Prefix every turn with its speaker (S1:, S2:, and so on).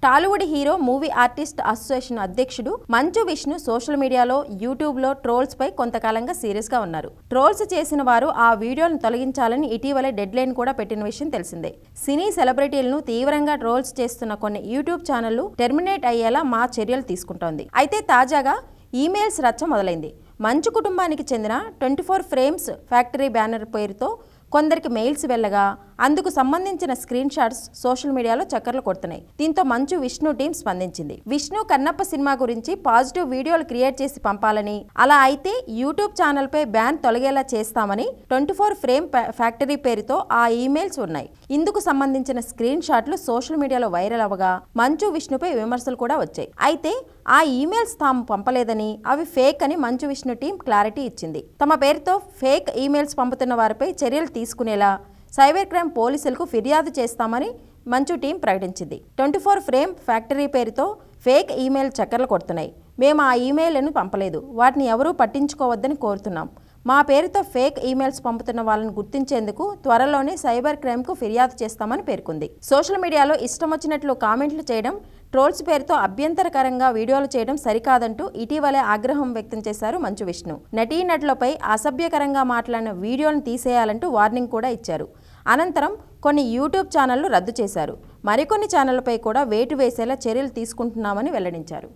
S1: Tollywood hero movie artist association అధ్యక్షుడు Manchu Vishnu social మీడియాలో యూట్యూబ్లో ట్రోల్స్ పై కొంతకాలంగా సీరియస్ గా ఉన్నారు. ట్రోల్స్ చేసిన వారు ఆ వీడియోను తొలగించాలని ఇటీవలే డెడ్ లైన్ కూడా పెట్టిన విషయం తెలిసిందే. సినీ సెలబ్రిటీలను తీవ్రంగా ట్రోల్స్ చేస్తున్న కొన్ని యూట్యూబ్ ఛానళ్లు టెర్మినేట్ అయ్యేలా మా చర్యలు తీసుకుంటోంది. అయితే తాజాగా ఈమెయిల్స్ రచ్చ మొదలైంది. మంచు కుటుంబానికి చెందిన 24 ఫ్రేమ్స్ ఫ్యాక్టరీ బ్యానర్ పేరుతో కొందరికి మెయిల్స్ వెళ్ళగా అందుకు సంబంధించిన స్క్రీన్ షాట్స్ సోషల్ మీడియాలో చక్కర్లు కొడుతున్నాయి. దీంతో మంచు విష్ణు టీం స్పందించింది. విష్ణు కన్నప్ప సినిమా గురించి పాజిటివ్ వీడియోలు క్రియేట్ చేసి పంపాలని, అలా అయితే యూట్యూబ్ ఛానల్ పై బ్యాన్ తొలగేలా చేస్తామని 24 ఫ్రేమ్ ఫ్యాక్టరీ పేరుతో ఆ ఈమెయిల్స్ ఉన్నాయి. ఇందుకు సంబంధించిన స్క్రీన్ షాట్లు సోషల్ మీడియాలో వైరల్ అవ్వగా మంచు విష్ణుపై విమర్శలు కూడా వచ్చాయి. అయితే ఆ ఈమెయిల్స్ తాము పంపలేదని, అవి ఫేక్ అని మంచు విష్ణు టీం క్లారిటీ ఇచ్చింది. తమ పేరుతో ఫేక్ ఈమెయిల్స్ పంపుతున్న వారిపై చర్యలు తీసుకునేలా సైబర్ క్రైమ్ పోలీసులకు ఫిర్యాదు చేస్తామని మంచు టీం ప్రకటించింది. 24 ఫ్రేమ్ ఫ్యాక్టరీ పేరుతో ఫేక్ ఈమెయిల్ చక్కర్లు కొడుతున్నాయి. మేము ఆ ఈమెయిల్ను పంపలేదు, వాటిని ఎవరూ పట్టించుకోవద్దని కోరుతున్నాం. మా పేరుతో ఫేక్ ఈమెయిల్స్ పంపుతున్న వాళ్ళని గుర్తించేందుకు త్వరలోనే సైబర్ క్రైమ్కు ఫిర్యాదు చేస్తామని పేర్కొంది. సోషల్ మీడియాలో ఇష్టం వచ్చినట్లు కామెంట్లు చేయడం, ట్రోల్స్ పేరుతో అభ్యంతరకరంగా వీడియోలు చేయడం సరికాదంటూ ఇటీవలే ఆగ్రహం వ్యక్తం చేశారు మంచు విష్ణు. నటీనటులపై అసభ్యకరంగా మాట్లాడిన వీడియోలను తీసేయాలంటూ వార్నింగ్ కూడా ఇచ్చారు. అనంతరం కొన్ని యూట్యూబ్ ఛానళ్లు రద్దు చేశారు. మరికొన్ని ఛానళ్లపై కూడా వేటు వేసేలా చర్యలు తీసుకుంటున్నామని వెల్లడించారు.